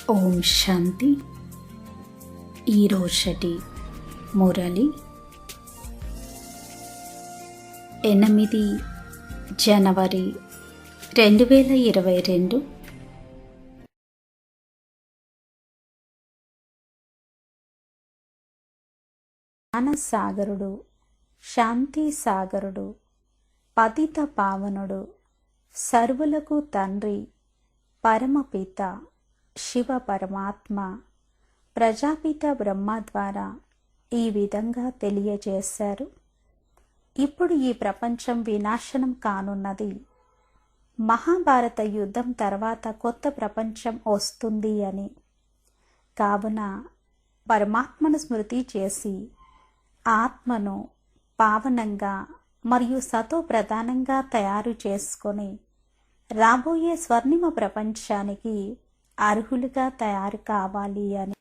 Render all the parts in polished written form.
ఓం శాంతి. ఈరోజటి మురళి 8 జనవరి 2022. జ్ఞానసాగరుడు, శాంతి సాగరుడు, పతిత పావనుడు, సర్వులకు తండ్రి, పరమపిత శివ పరమాత్మ ప్రజాపిత బ్రహ్మ ద్వారా ఈ విధంగా తెలియజేశారు. ఇప్పుడు ఈ ప్రపంచం వినాశనం కానున్నది. మహాభారత యుద్ధం తర్వాత కొత్త ప్రపంచం వస్తుంది అని. కావున పరమాత్మను స్మృతి చేసి ఆత్మను పావనంగా మరియు సతో ప్రధానంగా తయారు చేసుకొని రాబోయే స్వర్ణిమ ప్రపంచానికి అర్హులుగా తయారు కావాలి అని.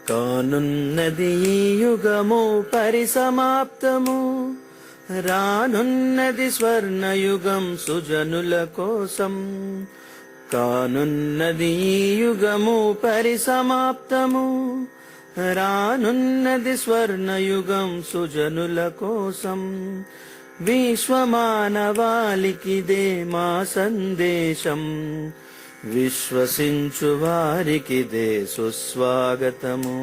కానున్నది ఈ యుగము పరిసమాప్తము, రానున్నది స్వర్ణయుగం సుజనుల కోసం. కానున్నది ఈ యుగము పరిసమాప్తము, రానున్నది స్వర్ణయుగం సుజనుల కోసం. విశ్వమానవాళికిదే మా సందేశం, విశ్వసించు వారికిదే సుస్వాగతము.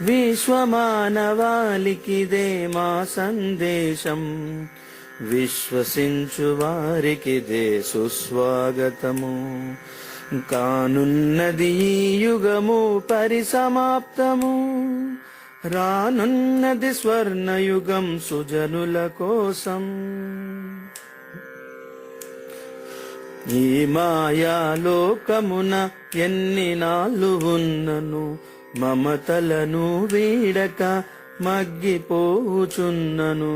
విశ్వమానవాళికిదే మా సందేశం, విశ్వసించు వారికిదే సుస్వాగతము. కానున్నది ఈ యుగము పరిసమాప్తము, రానున్నది స్వర్ణయుగం సుజనుల కోసం. ఈ మాయాలోకమున ఎన్ని నాళ్ళు ఉన్నను, మమతలను వీడక మగ్గిపోచున్నను.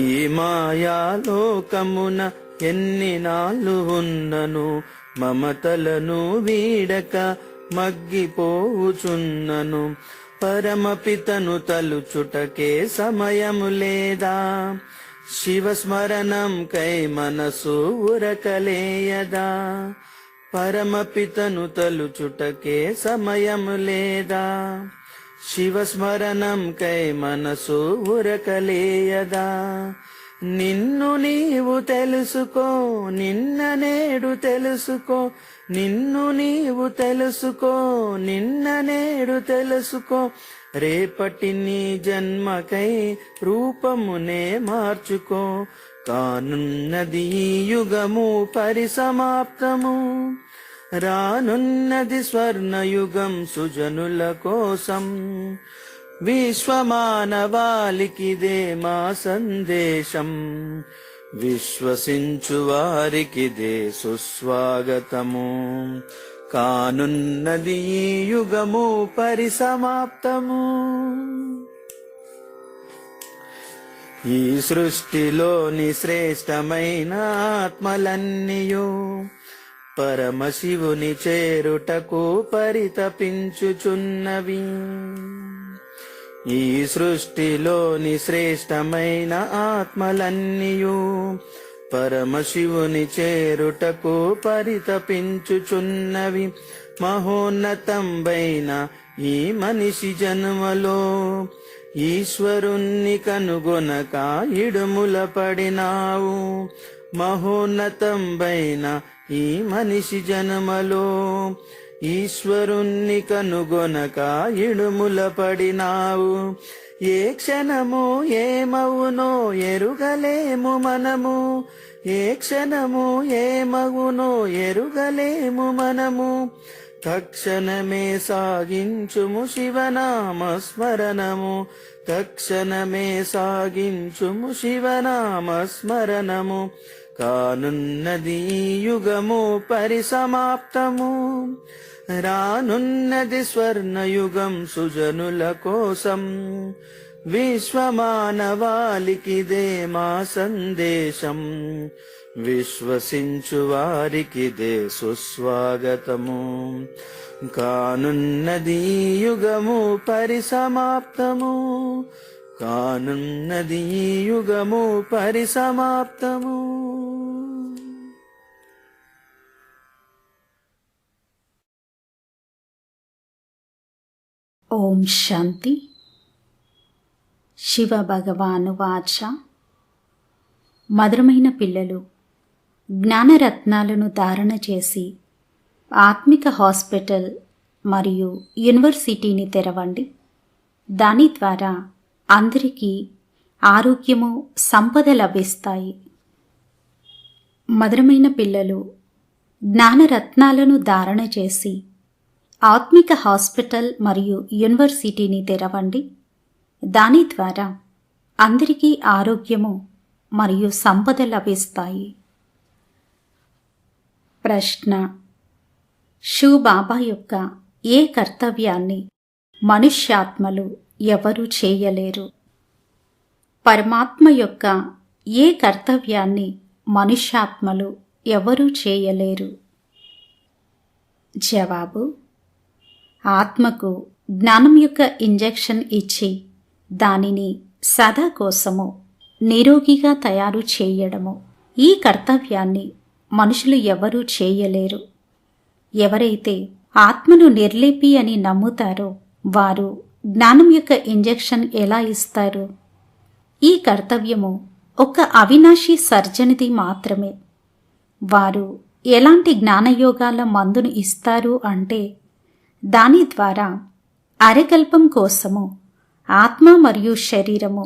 ఈ మాయాలోకమున ఎన్ని నాళ్ళు ఉన్నను, మమతలను వీడక మగ్గిపోచున్నను. పరమపితను తలుచుటకే సమయము లేదా, శివస్మరణం కై మనసు ఉరకలేయదా. పరమపితను తలుచుటకే సమయము లేదా, శివస్మరణం కై మనసు ఉరకలేయదా. నిన్ను నీవు తెలుసుకో, నిన్న నేడు తెలుసుకో. నిన్ను నీవు తెలుసుకో, నిన్న నేడు తెలుసుకో. రేపటి నీ జన్మకై రూపమునే మార్చుకో. కానున్నది ఈ యుగము పరిసమాప్తము, రానున్నది స్వర్ణయుగం సుజనుల కోసం. విశ్వమానవాళికిదే మా సందేశం, విశ్వసించు వారికిదే సుస్వాగతము. కానున్నది ఈ యుగము పరిసమాప్తము. ఈ సృష్టిలోని శ్రేష్టమైన ఆత్మలన్నీయు పరమశివుని చేరుటకు పరితపించుచున్నవి. ఈ సృష్టిలోని శ్రేష్టమైన ఆత్మలన్నీయు పరమశివుని చేరుటకు పరితపించుచున్నవి. మహోన్నతంబైన ఈ మనిషి జన్మలో ఈశ్వరుణ్ణి కనుగొనక ఇడుముల పడినావు. మహోన్నతంబైన ఈ మనిషి జన్మలో ఈశ్వరుణ్ణి కనుగొనక ఇడుముల పడినావు. ఏ క్షణము ఏమవునో ఎరుగలేము మనము, ఏ క్షణము ఏమవునో ఎరుగలేము మనము. తక్షణమే సాగించుము శివనామ స్మరణము, తక్షణమే సాగించుము శివనామ స్మరణము. కానున్నది ఈ యుగము పరిసమాప్తము, రానున్నది స్వర్ణయుగం సుజనుల కోసం. విశ్వమానవాళికిదే మా సందేశం, విశ్వసించు వారికిదే సుస్వాగతము. కానున్నది యుగము పరిసమాప్తము, కానున్నది ఈ యుగము పరిసమాప్తము. ఓం శాంతి. శివ భగవాను వాచ. మధురమైన పిల్లలు, జ్ఞానరత్నాలను ధారణ చేసి ఆత్మిక హాస్పిటల్ మరియు యూనివర్సిటీని తెరవండి. దాని ద్వారా అందరికీ ఆరోగ్యము, సంపద లభిస్తాయి. మధురమైన పిల్లలు, జ్ఞానరత్నాలను ధారణ చేసి ఆత్మిక హాస్పిటల్ మరియు యూనివర్సిటీని తెరవండి. దాని ద్వారా అందరికీ ఆరోగ్యము మరియు సంపద లభిస్తాయి. ప్రశ్న: శివ్ బాబా యొక్క ఏ కర్తవ్యాన్ని మనుష్యాత్మలు ఎవరూ చేయలేరు? పరమాత్మ యొక్క ఏ కర్తవ్యాన్ని మనుష్యాత్మలు ఎవరూ చేయలేరు? జవాబు: ఆత్మకు జ్ఞానం యొక్క ఇంజెక్షన్ ఇచ్చి దానిని సదా కోసము నిరోగిగా తయారు చేయడము, ఈ కర్తవ్యాన్ని మనుషులు ఎవరూ చేయలేరు. ఎవరైతే ఆత్మను నిర్లేపి అని నమ్ముతారో వారు జ్ఞానం యొక్క ఇంజెక్షన్ ఎలా ఇస్తారు? ఈ కర్తవ్యము ఒక అవినాశి సర్జనిది మాత్రమే. వారు ఎలాంటి జ్ఞానయోగాల మందును ఇస్తారు అంటే, దాని ద్వారా అరకల్పం కోసము ఆత్మ మరియు శరీరము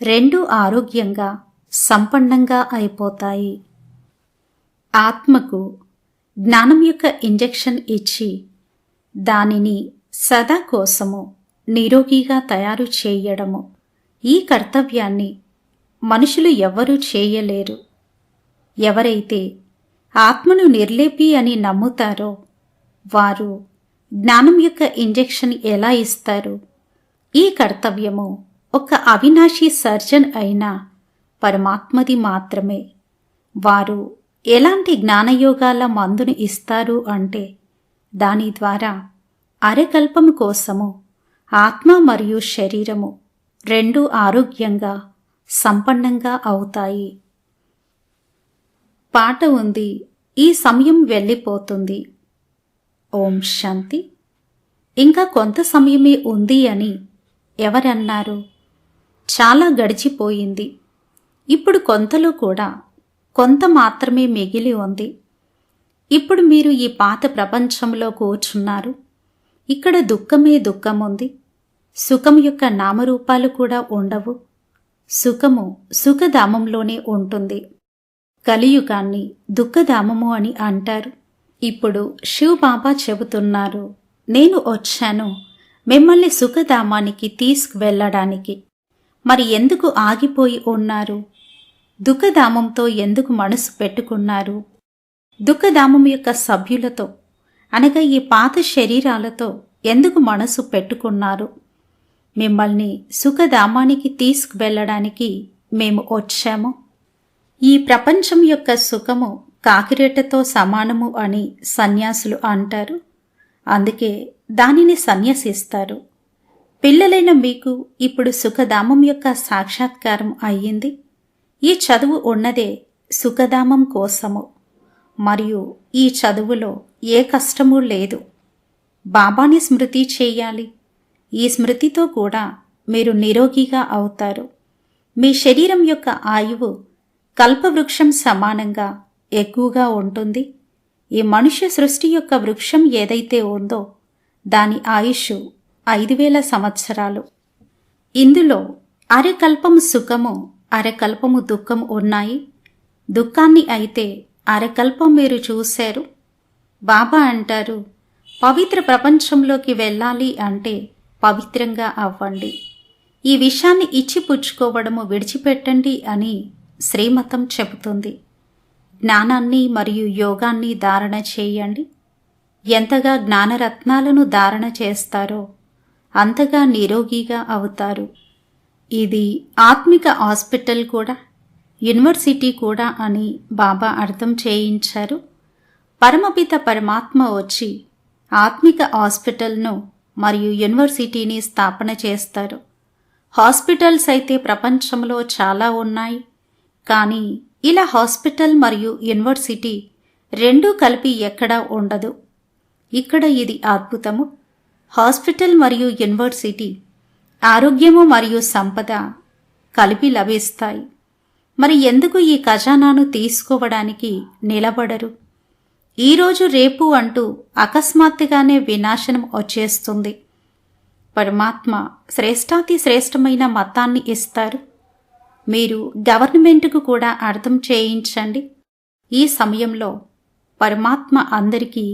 రెండూ ఆరోగ్యంగా, సంపన్నంగా అయిపోతాయి. ఆత్మకు జ్ఞానం యొక్క ఇంజెక్షన్ ఇచ్చి దానిని సదా కోసము నిరోగిగా తయారు చేయడము, ఈ కర్తవ్యాన్ని మనుషులు ఎవ్వరూ చేయలేరు. ఎవరైతే ఆత్మను నిర్లేపి అని నమ్ముతారో వారు జ్ఞానం యొక్క ఇంజెక్షన్ ఎలా ఇస్తారు? ఈ కర్తవ్యము ఒక అవినాశి సర్జన్ అయిన పరమాత్మది మాత్రమే. వారు ఎలాంటి జ్ఞానయోగాల మందును ఇస్తారు అంటే, దాని ద్వారా అరకల్పం కోసము ఆత్మ మరియు శరీరము రెండూ ఆరోగ్యంగా, సంపన్నంగా అవుతాయి. పాట ఉంది, ఈ సమయం వెళ్ళిపోతుంది. ఓం శాంతి. ఇంకా కొంత సమయమే ఉంది అని ఎవరన్నారు? చాలా గడిచిపోయింది. ఇప్పుడు కొంతలో కూడా కొంత మాత్రమే మిగిలి ఉంది. ఇప్పుడు మీరు ఈ పాత ప్రపంచంలో కూర్చున్నారు. ఇక్కడ దుఃఖమే దుఃఖం ఉంది. సుఖం యొక్క నామరూపాలు కూడా ఉండవు. సుఖము సుఖధామంలోనే ఉంటుంది. కలియుగాన్ని దుఃఖధామము అని అంటారు. ఇప్పుడు శివ్ బాబా చెబుతున్నారు, నేను వచ్చాను మిమ్మల్ని సుఖధామానికి తీసుకువెళ్ళడానికి. మరి ఎందుకు ఆగిపోయి ఉన్నారు? దుఃఖధామంతో ఎందుకు మనసు పెట్టుకున్నారు? దుఃఖధామం యొక్క సభ్యులతో అనగా ఈ పాత శరీరాలతో ఎందుకు మనసు పెట్టుకున్నారు? మిమ్మల్ని సుఖధామానికి తీసుకువెళ్ళడానికి మేము వచ్చాము. ఈ ప్రపంచం యొక్క సుఖము కాకిరేటతో సమానము అని సన్యాసులు అంటారు. అందుకే దానిని సన్యసిస్తారు. పిల్లలైన మీకు ఇప్పుడు సుఖధామం యొక్క సాక్షాత్కారం అయ్యింది. ఈ చదువు ఉన్నదే సుఖధామం కోసము. మరియు ఈ చదువులో ఏ కష్టమూ లేదు. బాబాని స్మృతి చేయాలి. ఈ స్మృతితో కూడా మీరు నిరోగిగా అవుతారు. మీ శరీరం యొక్క ఆయువు కల్పవృక్షం సమానంగా ఎక్కువగా ఉంటుంది. ఈ మనుష్య సృష్టి యొక్క వృక్షం ఏదైతే ఉందో దాని ఆయుష్ 5000 సంవత్సరాలు. ఇందులో అరకల్పము సుఖము, అరకల్పము దుఃఖం ఉన్నాయి. దుఃఖాన్ని అయితే అరకల్పం మీరు చూశారు. బాబా అంటారు, పవిత్ర ప్రపంచంలోకి వెళ్ళాలి అంటే పవిత్రంగా అవ్వండి. ఈ విషయాన్ని ఇచ్చిపుచ్చుకోవడము విడిచిపెట్టండి అని శ్రీమతం చెబుతుంది. జ్ఞానాన్ని మరియు యోగాన్ని ధారణ చేయండి. ఎంతగా జ్ఞానరత్నాలను ధారణ చేస్తారో అంతగా నిరోగిగా అవుతారు. ఇది ఆత్మిక హాస్పిటల్ కూడా, యూనివర్సిటీ కూడా అని బాబా అర్థం చేయించారు. పరమపిత పరమాత్మ వచ్చి ఆత్మిక హాస్పిటల్ను మరియు యూనివర్సిటీని స్థాపన చేస్తారు. హాస్పిటల్స్ అయితే ప్రపంచంలో చాలా ఉన్నాయి. కానీ ఇలా హాస్పిటల్ మరియు యూనివర్సిటీ రెండూ కలిపి ఎక్కడా ఉండదు. ఇక్కడ ఇది అద్భుతము. హాస్పిటల్ మరియు యూనివర్సిటీ ఆరోగ్యము మరియు సంపద కలిపి లభిస్తాయి. మరి ఎందుకు ఈ ఖజానాను తీసుకోవడానికి నిలబడరు? ఈరోజు రేపు అంటూ అకస్మాత్తుగానే వినాశనం వచ్చేస్తుంది. పరమాత్మ శ్రేష్టాతి శ్రేష్టమైన మతాన్ని ఇస్తారు. మీరు గవర్నమెంట్కు కూడా అర్థం చేయించండి. ఈ సమయంలో పరమాత్మ అందరికీ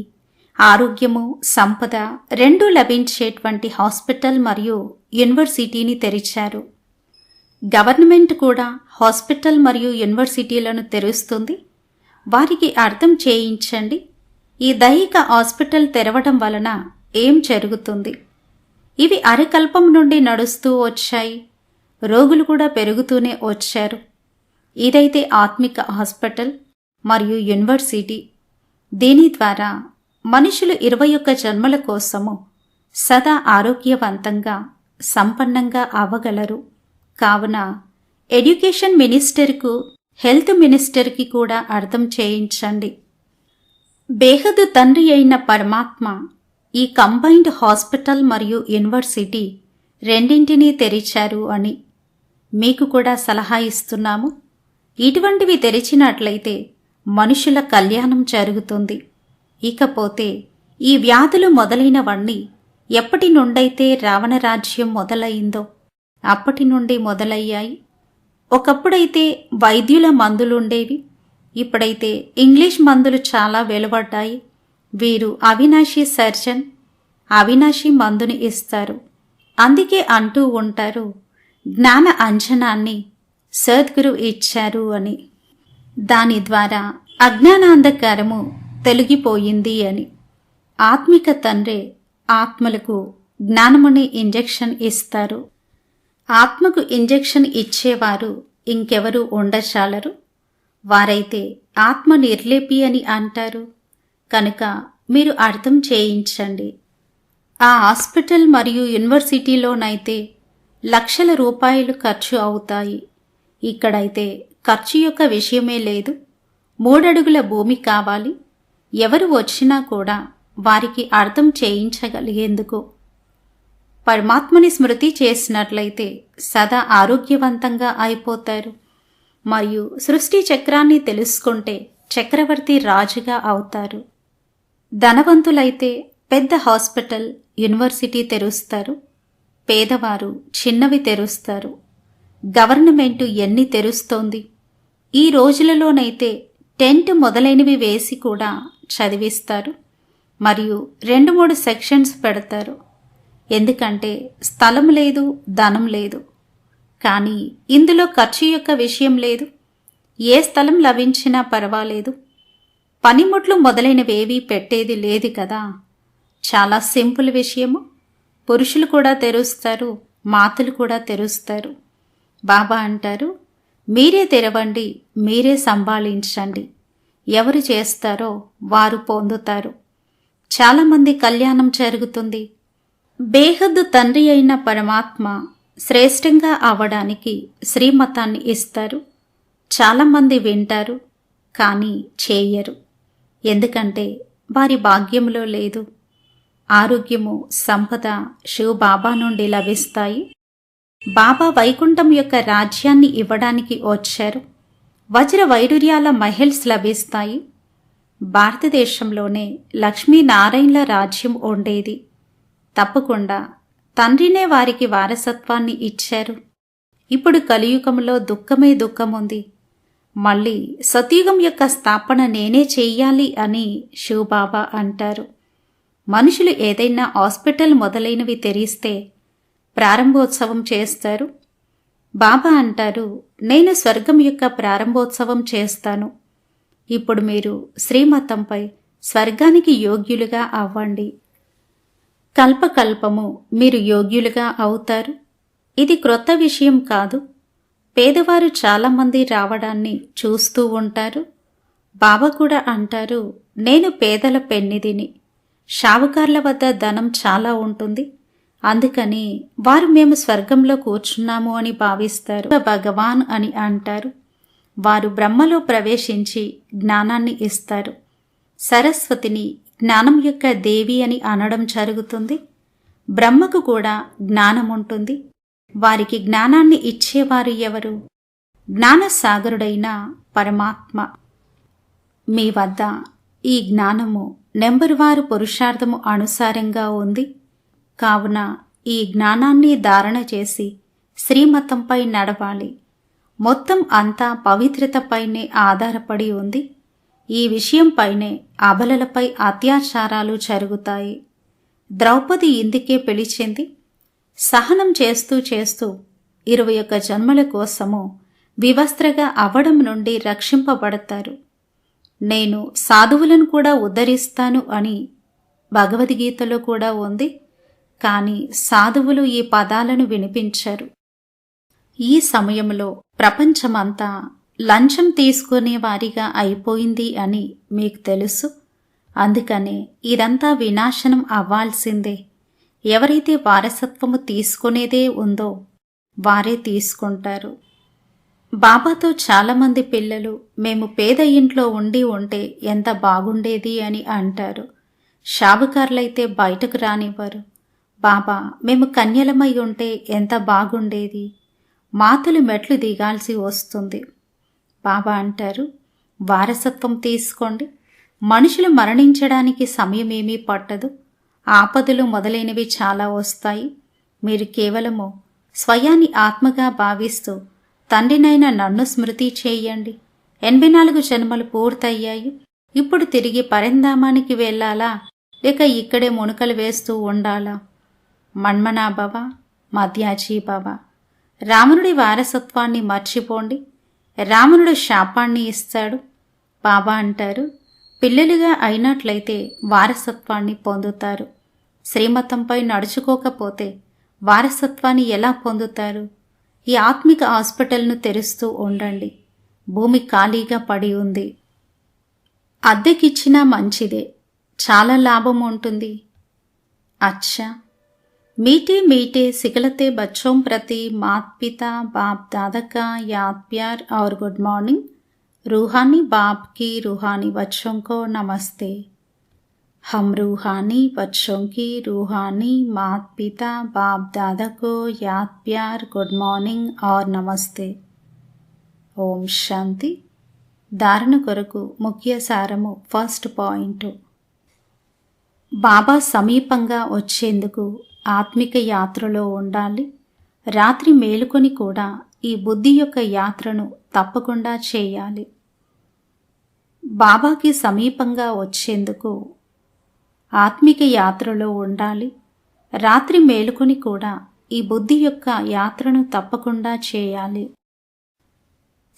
ఆరోగ్యము సంపద రెండూ లభించేటువంటి హాస్పిటల్ మరియు యూనివర్సిటీని తెరిచారు. గవర్నమెంట్ కూడా హాస్పిటల్ మరియు యూనివర్సిటీలను తెరుస్తుంది. వారికి అర్థం చేయించండి. ఈ దైహిక హాస్పిటల్ తెరవడం వలన ఏం జరుగుతుంది? ఇవి అరకల్పం నుండి నడుస్తూ వచ్చాయి. రోగులు కూడా పెరుగుతూనే వచ్చారు. ఇదైతే ఆత్మిక హాస్పిటల్ మరియు యూనివర్సిటీ. దీని ద్వారా మనుషులు 21 జన్మల కోసము సదా ఆరోగ్యవంతంగా సంపన్నంగా అవ్వగలరు. కావున ఎడ్యుకేషన్ మినిస్టర్కు హెల్త్ మినిస్టర్కి కూడా అర్థం చేయించండి. బేహదు తండ్రి అయిన పరమాత్మ ఈ కంబైన్డ్ హాస్పిటల్ మరియు యూనివర్సిటీ రెండింటినీ తెరిచారు అని మీకు కూడా సలహా ఇస్తున్నాము. ఇటువంటివి తెరిచినట్లయితే మనుషుల కళ్యాణం జరుగుతుంది. ఇకపోతే ఈ వ్యాధులు మొదలైనవన్నీ ఎప్పటి నుండైతే రావణ రాజ్యం మొదలైందో అప్పటి నుండి మొదలయ్యాయి. ఒకప్పుడైతే వైద్యుల మందులుండేవి. ఇప్పుడైతే ఇంగ్లీష్ మందులు చాలా వెలువడ్డాయి. వీరు అవినాశి సర్జన్ అవినాశి మందుని ఇస్తారు. అందుకే అంటూ ఉంటారు, జ్ఞాన అంజనాన్ని సద్గురు ఇచ్చారు అని. దాని ద్వారా అజ్ఞానాంధకారము తొలగిపోయింది అని. ఆత్మిక తండ్రే ఆత్మలకు జ్ఞానముని ఇంజెక్షన్ ఇస్తారు. ఆత్మకు ఇంజెక్షన్ ఇచ్చేవారు ఇంకెవరూ ఉండచాలరు. వారైతే ఆత్మ నిర్లేపి అని అంటారు. కనుక మీరు అర్థం చేయించండి. ఆ హాస్పిటల్ మరియు యూనివర్సిటీలోనైతే లక్షల రూపాయలు ఖర్చు అవుతాయి. ఇక్కడైతే ఖర్చు యొక్క విషయమే లేదు. 3 అడుగుల భూమి కావాలి. ఎవరు వచ్చినా కూడా వారికి అర్థం చేయించగలిగేందుకు. పరమాత్మని స్మృతి చేసినట్లయితే సదా ఆరోగ్యవంతంగా అయిపోతారు. మరియు సృష్టి చక్రాన్ని తెలుసుకుంటే చక్రవర్తి రాజుగా అవుతారు. ధనవంతులైతే పెద్ద హాస్పిటల్ యూనివర్సిటీ తెరుస్తారు. పేదవారు చిన్నవి తెరుస్తారు. గవర్నమెంటు ఎన్ని తెరుస్తోంది? ఈ రోజులలోనైతే టెంట్ మొదలైనవి వేసి కూడా చదివిస్తారు. మరియు 2-3 సెక్షన్స్ పెడతారు. ఎందుకంటే స్థలం లేదు, ధనం లేదు. కానీ ఇందులో ఖర్చు యొక్క విషయం లేదు. ఏ స్థలం లభించినా పర్వాలేదు. పనిముట్లు మొదలైనవేవీ పెట్టేది లేదు కదా. చాలా సింపుల్ విషయము. పురుషులు కూడా తెరుస్తారు, మాతలు కూడా తెరుస్తారు. బాబా అంటారు, మీరే తెరవండి, మీరే సంభాళించండి. ఎవరు చేస్తారో వారు పొందుతారు. చాలామంది కళ్యాణం జరుగుతుంది. బేహద్దు తండ్రి అయిన పరమాత్మ శ్రేష్టంగా అవడానికి శ్రీమతాన్ని ఇస్తారు. చాలామంది వింటారు, కానీ చేయరు. ఎందుకంటే వారి భాగ్యంలో లేదు. ఆరోగ్యము సంపద శివబాబా నుండి లభిస్తాయి. బాబా వైకుంఠం యొక్క రాజ్యాన్ని ఇవ్వడానికి వచ్చారు. వజ్ర వైడూర్యాల మహల్స్ లభిస్తాయి. భారతదేశంలోనే లక్ష్మీనారాయణల రాజ్యం ఉండేది. తప్పకుండా తండ్రినే వారికి వారసత్వాన్ని ఇచ్చారు. ఇప్పుడు కలియుగంలో దుఃఖమే దుఃఖముంది. మళ్ళీ సత్యుగం యొక్క స్థాపన నేనే చెయ్యాలి అని శివబాబా అంటారు. మనుషులు ఏదైనా హాస్పిటల్ మొదలైనవి తెరిస్తే ప్రారంభోత్సవం చేస్తారు. బాబా అంటారు, నేను స్వర్గం యొక్క ప్రారంభోత్సవం చేస్తాను. ఇప్పుడు మీరు శ్రీమతంపై స్వర్గానికి యోగ్యులుగా అవ్వండి. కల్పకల్పము మీరు యోగ్యులుగా అవుతారు. ఇది క్రొత్త విషయం కాదు. పేదవారు చాలామంది రావడాన్ని చూస్తూ ఉంటారు. బాబా కూడా అంటారు, నేను పేదల పెన్నిదిని. షావుకార్ల వద్ద ధనం చాలా ఉంటుంది. అందుకని వారు మేము స్వర్గంలో కూర్చున్నాము అని భావిస్తారు. భగవాన్ అని అంటారు. వారు బ్రహ్మలో ప్రవేశించి జ్ఞానాన్ని ఇస్తారు. సరస్వతిని జ్ఞానం యొక్క దేవి అని అనడం జరుగుతుంది. బ్రహ్మకు కూడా జ్ఞానం ఉంటుంది. వారికి జ్ఞానాన్ని ఇచ్చేవారు ఎవరు? జ్ఞానసాగరుడైన పరమాత్మ. మీ వద్ద ఈ జ్ఞానము నెంబర్ వారు పురుషార్థము అనుసారంగా ఉంది. కావున ఈ జ్ఞానాన్ని ధారణ చేసి శ్రీమతంపై నడవాలి. మొత్తం అంతా పవిత్రతపైనే ఆధారపడి ఉంది. ఈ విషయంపైనే అబలలపై అత్యాచారాలు జరుగుతాయి. ద్రౌపది ఇందుకే పిలిచింది. సహనం చేస్తూ చేస్తూ 21 జన్మల కోసము వివస్త్రగా అవ్వడం నుండి రక్షింపబడతారు. నేను సాధువులను కూడా ఉద్ధరిస్తాను అని భగవద్గీతలో కూడా ఉంది. కానీ సాధువులు ఈ పదాలను వినిపించరు. ఈ సమయంలో ప్రపంచమంతా లంచం తీసుకునే వారిగా అయిపోయింది అని మీకు తెలుసు. అందుకనే ఇదంతా వినాశనం అవ్వాల్సిందే. ఎవరైతే వారసత్వము తీసుకునేదే ఉందో వారే తీసుకుంటారు. బాబాతో చాలామంది పిల్లలు మేము పేద ఇంట్లో ఉంటే ఎంత బాగుండేది అని అంటారు. షావుకారులైతే బయటకు రానివ్వరు. బాబా మేము కన్యలమై ఉంటే ఎంత బాగుండేది, మాతలు మెట్లు దిగాల్సి వస్తుంది. బాబా అంటారు, వారసత్వం తీసుకోండి. మనుషులు మరణించడానికి సమయమేమీ పట్టదు. ఆపదలు మొదలైనవి చాలా వస్తాయి. మీరు కేవలము స్వయాన్ని ఆత్మగా భావిస్తూ తండ్రినైన నన్ను స్మృతి చేయండి. 84 జన్మలు పూర్తయ్యాయి. ఇప్పుడు తిరిగి పరంధామానికి వెళ్ళాలా, లేక ఇక్కడే మునుకలు వేస్తూ ఉండాలా? మన్మనాభవ, మధ్యాజీభవ. రావణుడి వారసత్వాన్ని మర్చిపోండి. రావణుడు శాపాన్ని ఇస్తాడు. బాబా అంటారు, పిల్లలుగా అయినట్లయితే వారసత్వాన్ని పొందుతారు. శ్రీమతంపై నడుచుకోకపోతే వారసత్వాన్ని ఎలా పొందుతారు? ఈ ఆత్మిక హాస్పిటల్ను తెరుస్తూ ఉండండి. భూమి ఖాళీగా పడి ఉంది. అద్దెకిచ్చినా మంచిదే, చాలా లాభం ఉంటుంది. అచ్చా, मीठे मीठे सिखलते बच्चों प्रति माता पिता बाप दादा का याद प्यार और गुड मॉर्निंग. रूहानी बाप की रूहानी बच्चों को नमस्ते. हम रूहानी बच्चों की रूहानी माता पिता बाप दादा को याद प्यार गुड मॉर्निंग और नमस्ते. ఓం శాంతి. ధారణ కొరకు ముఖ్య సారము. ఫస్ట్ పాయింట్, బాబా సమీపంగా వచ్చేందుకు ఆత్మిక యాత్రలో ఉండాలి. రాత్రి మేలుకొని కూడా ఈ బుద్ధి యొక్క యాత్రను తప్పకుండా చేయాలి. బాబాకి సమీపంగా వచ్చేందుకు ఆత్మిక యాత్రలో ఉండాలి. రాత్రి మేలుకొని కూడా ఈ బుద్ధి యొక్క యాత్రను తప్పకుండా చేయాలి.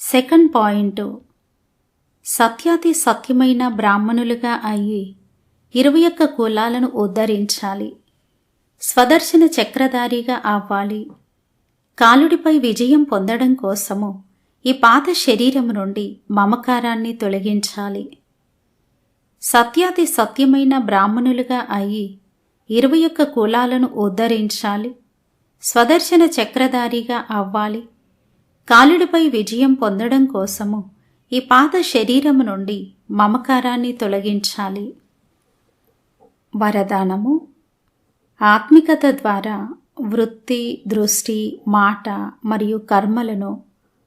సెకండ్ పాయింట్, సత్యాతి సత్యమైన బ్రాహ్మణులుగా అయ్యి 21 కులాలను ఉద్ధరించాలి. స్వదర్శన చక్రధారిగా అవ్వాలి. కాలుడిపై విజయం పొందడం కోసము ఈ పాత శరీరం నుండి మమకారాన్ని తొలగించాలి. సత్యాతి సత్యమైన బ్రాహ్మణులుగా అయ్యి 21 కులాలను ఉద్ధరించాలి. స్వదర్శన చక్రధారిగా అవ్వాలి. కాలుడిపై విజయం పొందడం కోసము ఈ పాత శరీరం నుండి మమకారాన్ని తొలగించాలి. వరదానము. ఆత్మికత ద్వారా వృత్తి, దృష్టి, మాట మరియు కర్మలను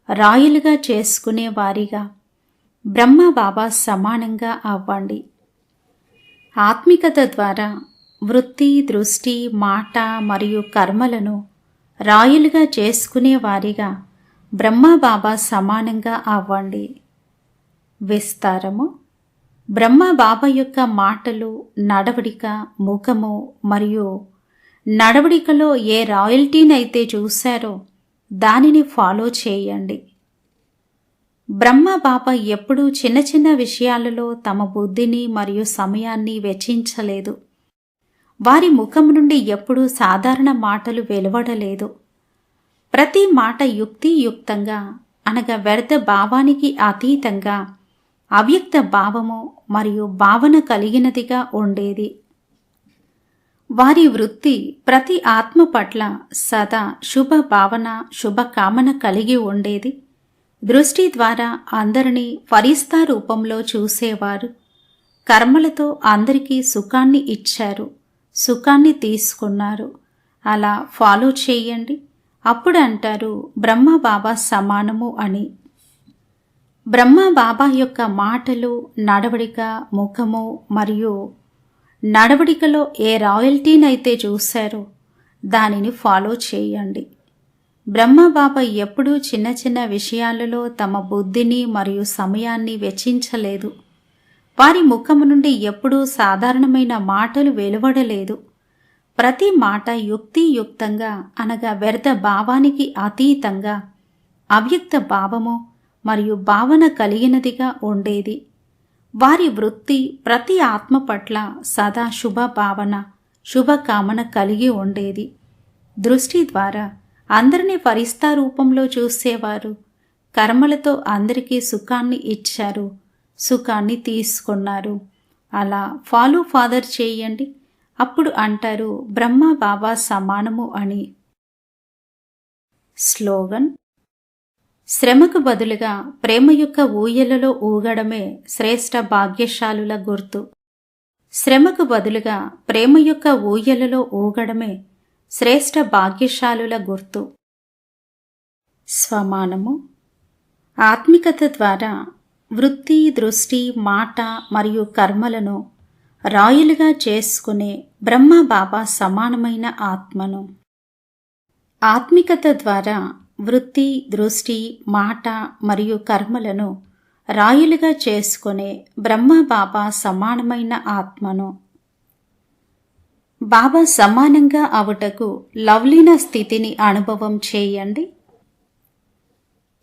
రాయులుగా చేసుకునే వారిగా బ్రహ్మ బాబా సమానంగా అవ్వండి. ఆత్మికత ద్వారా వృత్తి, దృష్టి, మాట మరియు కర్మలను రాయులుగా చేసుకునే వారిగా బ్రహ్మ బాబా సమానంగా అవ్వండి. విస్తారము. బ్రహ్మ బాబా యొక్క మాటలు, నడవడిక, ముఖము మరియు నడవడికలో ఏ రాయల్టీనైతే చూశారో దానిని ఫాలో చేయండి. బ్రహ్మ బాబా ఎప్పుడూ చిన్న చిన్న విషయాలలో తమ బుద్ధిని మరియు సమయాన్ని వెచ్చించలేదు. వారి ముఖం నుండి ఎప్పుడూ సాధారణ మాటలు వెలువడలేదు. ప్రతి మాట యుక్తియుక్తంగా అనగా వ్యర్థ భావానికి అతీతంగా అవ్యక్త భావము మరియు భావన కలిగినదిగా ఉండేది. వారి వృత్తి ప్రతి ఆత్మ పట్ల సదా శుభ భావన శుభకామన కలిగి ఉండేది. దృష్టి ద్వారా అందరినీ ఫరిస్తా రూపంలో చూసేవారు. కర్మలతో అందరికీ సుఖాన్ని ఇచ్చారు, సుఖాన్ని తీసుకున్నారు. అలా ఫాలో చేయండి. అప్పుడు అంటారు బ్రహ్మ బాబా సమానము అని. బ్రహ్మ బాబా యొక్క మాటలు, నడవడిక, ముఖము మరియు నడవడికలో ఏ రాయల్టీనైతే చూశారో దానిని ఫాలో చేయండి. బ్రహ్మ బాబా ఎప్పుడూ చిన్న చిన్న విషయాలలో తమ బుద్ధిని మరియు సమయాన్ని వెచ్చించలేదు. వారి ముఖము నుండి ఎప్పుడూ సాధారణమైన మాటలు వెలువడలేదు. ప్రతి మాట యుక్తియుక్తంగా అనగా వ్యర్థ భావానికి అతీతంగా అవ్యక్త భావము మరియు భావన కలిగినదిగా ఉండేది. వారి వృత్తి ప్రతి ఆత్మ పట్ల సదా శుభ భావన శుభకామన కలిగి ఉండేది. దృష్టి ద్వారా అందరినీ ఫరిస్తా రూపంలో చూసేవారు. కర్మలతో అందరికీ సుఖాన్ని ఇచ్చారు, సుఖాన్ని తీసుకున్నారు. అలా ఫాలో ఫాదర్ చేయండి. అప్పుడు అంటారు బ్రహ్మ బాబా సమానము అని. స్లోగన్: శ్రమకు బదులుగా ప్రేమ యొక్క ఊయలలో ఊగడమే శ్రేష్ఠ భాగ్యశాలుల గుర్తు. శ్రమకు బదులుగా ప్రేమ యొక్క ఊయలలో ఊగడమే శ్రేష్ఠ భాగ్యశాలుల గుర్తు. స్వమానము: ఆత్మికత ద్వారా వృత్తి, దృష్టి, మాట మరియు కర్మలను రాయులుగా చేసుకునే బ్రహ్మ బాబా సమానమైన ఆత్మను. ఆత్మికత ద్వారా వృత్తి, దృష్టి, మాట మరియు కర్మలను రాయులుగా చేసుకునే బ్రహ్మ బాబా సమానమైన ఆత్మను. బాబా సమానంగా అవుటకు లవ్లీన స్థితిని అనుభవం చేయండి.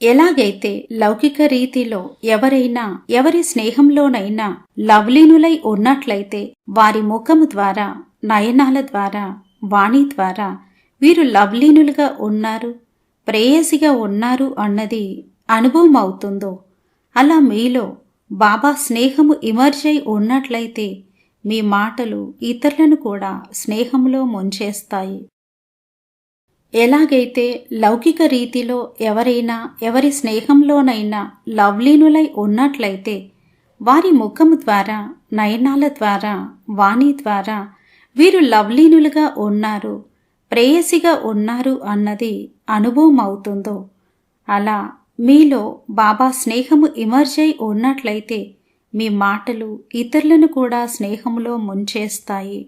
ఎలాగైతే లౌకిక రీతిలో ఎవరైనా ఎవరి స్నేహంలోనైనా లవ్లీనులై ఉన్నట్లయితే వారి ముఖము ద్వారా, నయనాల ద్వారా, వాణి ద్వారా వీరు లవ్లీనులుగా ఉన్నారు, ప్రేయసిగా ఉన్నారు అన్నది అనుభవం అవుతుందో, అలా మీలో బాబా స్నేహము ఇమర్జై ఉన్నట్లయితే మీ మాటలు ఇతరులను కూడా స్నేహంలో ముంచేస్తాయి. ఎలాగైతే లౌకిక రీతిలో ఎవరైనా ఎవరి స్నేహంలోనైనా లవ్లీనులై ఉన్నట్లయితే వారి ముఖము ద్వారా, నయనాల ద్వారా, వాణి ద్వారా వీరు లవ్లీనులుగా ఉన్నారు, ప్రేయసిగా ఉన్నారు అన్నది అనుభవం అవుతుందో, అలా మీలో బాబా స్నేహము ఇమర్జై ఉన్నట్లయితే మీ మాటలు ఇతరులను కూడా స్నేహంలో ముంచేస్తాయి.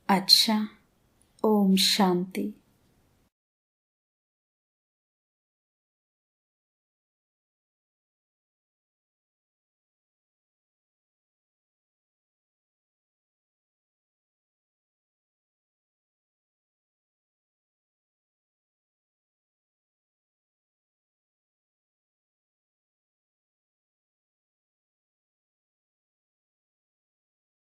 అచ్చా. ఓం శాంతి.